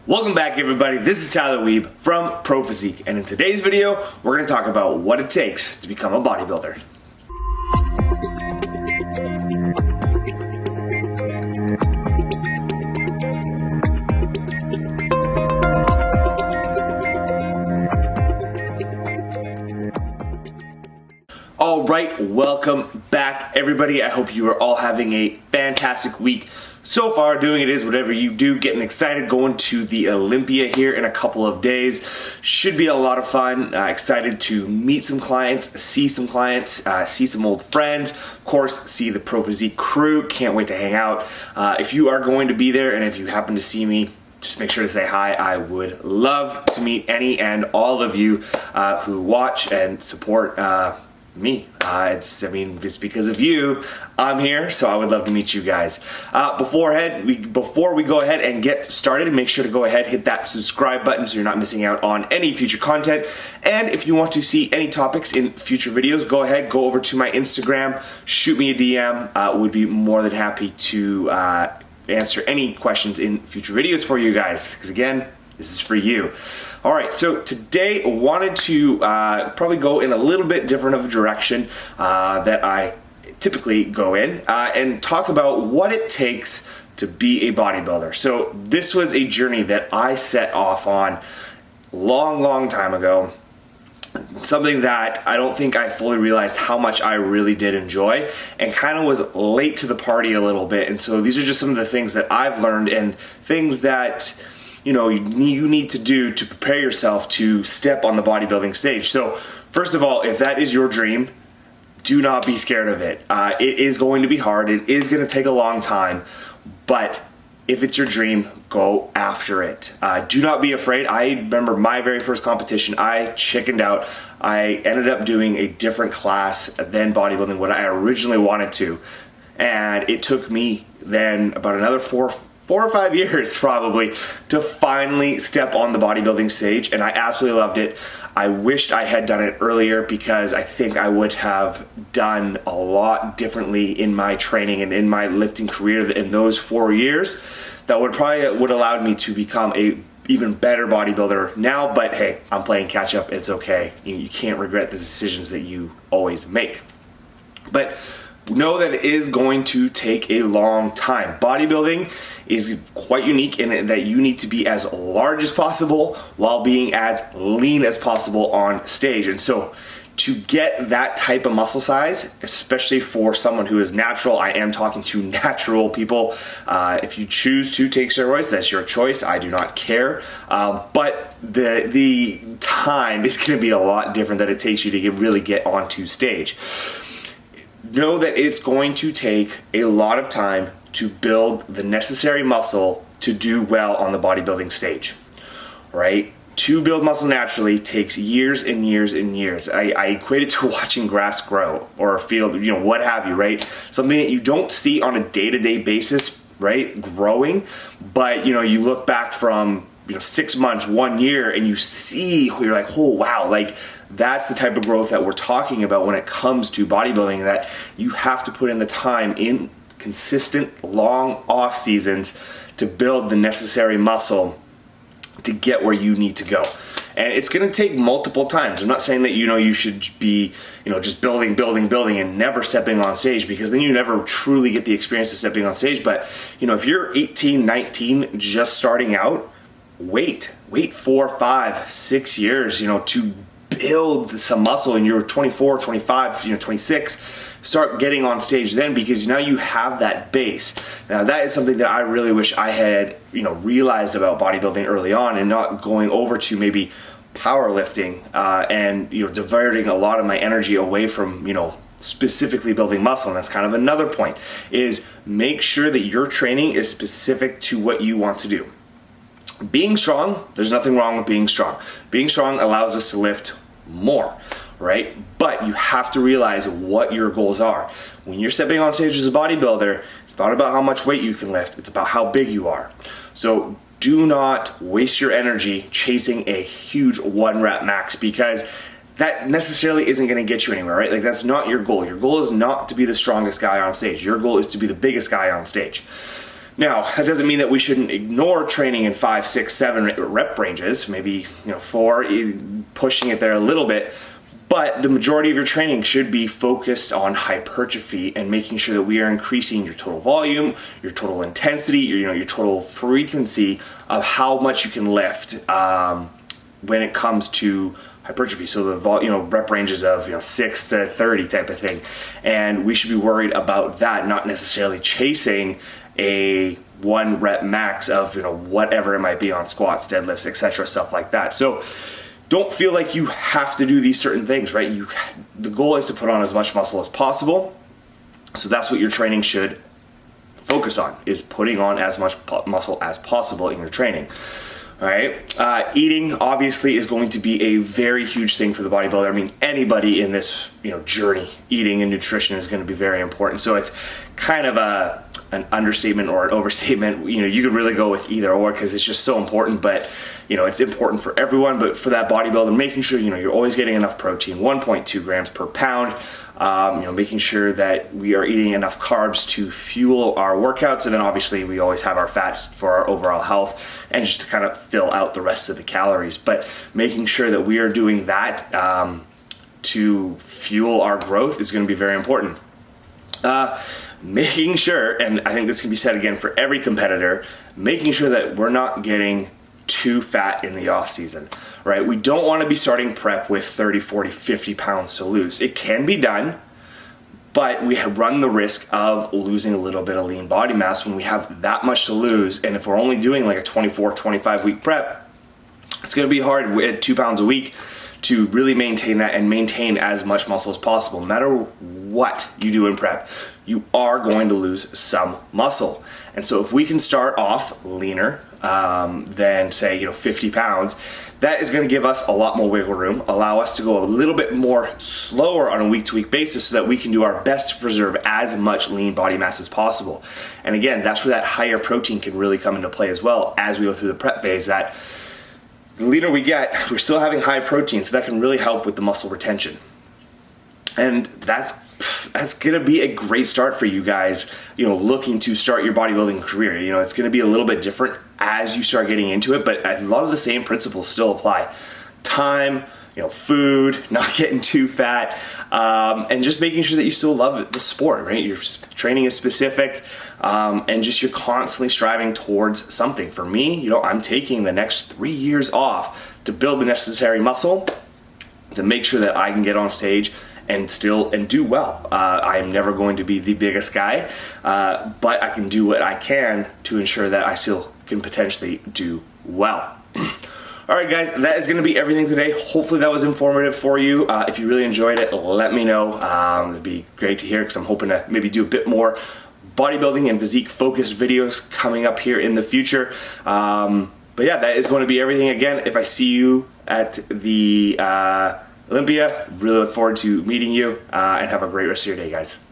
Welcome back, everybody. This is Tyler Weeb from Pro Physique, and in today's video, we're going to talk about what it takes to become a bodybuilder. All right, welcome back, everybody. I hope you are all having a fantastic week so far. Doing it is whatever you do, getting excited, going to the Olympia here in a couple of days. Should be a lot of fun. Excited to meet some clients, see some old friends, of course, see the Pro Physique crew. Can't wait to hang out. If you are going to be there and if you happen to see me, just make sure to say hi. I would love to meet any and all of you who watch and support me. It's because of you I'm here, so I would love to meet you guys. Before we go ahead and get started, make sure to go ahead, hit that subscribe button so you're not missing out on any future content. And if you want to see any topics in future videos, go ahead, go over to my Instagram, shoot me a DM. Would be more than happy to answer any questions in future videos for you guys, because again, this is for you. All right, so today I wanted to probably go in a little bit different of a direction that I typically go in and talk about what it takes to be a bodybuilder. So this was a journey that I set off on long time ago. Something that I don't think I fully realized how much I really did enjoy, and kind of was late to the party a little bit. And so these are just some of the things that I've learned and things that you need to do to prepare yourself to step on the bodybuilding stage. So first of all, if that is your dream, do not be scared of it. It is going to be hard. It is going to take a long time, but if it's your dream, go after it. Do not be afraid. I remember my very first competition, I chickened out. I ended up doing a different class than bodybuilding, what I originally wanted to. And it took me then about another four or 5 years probably to finally step on the bodybuilding stage, and I absolutely loved it. I wished I had done it earlier, because I think I would have done a lot differently in my training and in my lifting career in those 4 years. That would allowed me to become a even better bodybuilder now, but hey, I'm playing catch up. It's okay. You can't regret the decisions that you always make. But know that it is going to take a long time. Bodybuilding is quite unique in that you need to be as large as possible while being as lean as possible on stage. And so to get that type of muscle size, especially for someone who is natural, I am talking to natural people. If you choose to take steroids, that's your choice. I do not care. But the time is going to be a lot different that it takes you to really get onto stage. Know that it's going to take a lot of time to build the necessary muscle to do well on the bodybuilding stage, right? To build muscle naturally takes years and years and years. I equate it to watching grass grow, or a field, what have you, right? Something that you don't see on a day-to-day basis, right, growing, but you look back from 6 months, 1 year, and you see, you're like, oh wow, like that's the type of growth that we're talking about when it comes to bodybuilding, that you have to put in the time in consistent long off seasons to build the necessary muscle to get where you need to go. And it's going to take multiple times. I'm not saying that you should be just building and never stepping on stage, because then you never truly get the experience of stepping on stage. But if you're 18, 19, just starting out, wait 4, 5, 6 years to build some muscle. And you're 24, 25, 26, start getting on stage then, because now you have that base. Now that is something that I really wish I had realized about bodybuilding early on, and not going over to maybe powerlifting and diverting a lot of my energy away from specifically building muscle. And that's kind of another point, is make sure that your training is specific to what you want to do. Being strong, there's nothing wrong with being strong. Being strong allows us to lift more, right? But you have to realize what your goals are. When you're stepping on stage as a bodybuilder, it's not about how much weight you can lift, it's about how big you are. So do not waste your energy chasing a huge 1 rep max, because that necessarily isn't going to get you anywhere, right? Like, that's not your goal. Your goal is not to be the strongest guy on stage. Your goal is to be the biggest guy on stage. Now, that doesn't mean that we shouldn't ignore training in 5, 6, 7 rep ranges, maybe 4, pushing it there a little bit. But the majority of your training should be focused on hypertrophy and making sure that we are increasing your total volume, your total intensity, your total frequency of how much you can lift when it comes to hypertrophy. So the rep ranges of 6 to 30 type of thing, and we should be worried about that, not necessarily chasing a 1 rep max of whatever it might be on squats, deadlifts, etc., stuff like that. So don't feel like you have to do these certain things, right? The goal is to put on as much muscle as possible. So that's what your training should focus on, is putting on as much muscle as possible in your training. All right. Eating obviously is going to be a very huge thing for the bodybuilder. I mean, anybody in this journey, eating and nutrition is going to be very important. So it's kind of an understatement or an overstatement. You could really go with either or, because it's just so important. But it's important for everyone. But for that bodybuilder, making sure you're always getting enough protein, 1.2 grams per pound. Making sure that we are eating enough carbs to fuel our workouts, and then obviously we always have our fats for our overall health and just to kind of fill out the rest of the calories. But making sure that we are doing that to fuel our growth is going to be very important. Making sure, and I think this can be said again for every competitor, making sure that we're not getting too fat in the off season, right? We don't want to be starting prep with 30, 40, 50 pounds to lose. It can be done, but we run the risk of losing a little bit of lean body mass when we have that much to lose. And if we're only doing like a 24, 25 week prep, it's going to be hard at 2 pounds a week to really maintain that and maintain as much muscle as possible. No matter what you do in prep, you are going to lose some muscle. And so if we can start off leaner than say 50 pounds, that is going to give us a lot more wiggle room, allow us to go a little bit more slower on a week-to-week basis so that we can do our best to preserve as much lean body mass as possible. And again, that's where that higher protein can really come into play as well as we go through the prep phase. That the leaner we get, we're still having high protein, so that can really help with the muscle retention. And that's going to be a great start for you guys, looking to start your bodybuilding career. It's going to be a little bit different as you start getting into it, but a lot of the same principles still apply. Time, food, not getting too fat, and just making sure that you still love the sport, right? Your training is specific, and just you're constantly striving towards something. For me, I'm taking the next 3 years off to build the necessary muscle to make sure that I can get on stage and do well. I am never going to be the biggest guy, but I can do what I can to ensure that I still can potentially do well. All right, guys, that is going to be everything today. Hopefully that was informative for you. If you really enjoyed it, let me know. It'd be great to hear, because I'm hoping to maybe do a bit more bodybuilding and physique focused videos coming up here in the future. But yeah, that is going to be everything. Again, if I see you at the Olympia, really look forward to meeting you, and have a great rest of your day, guys.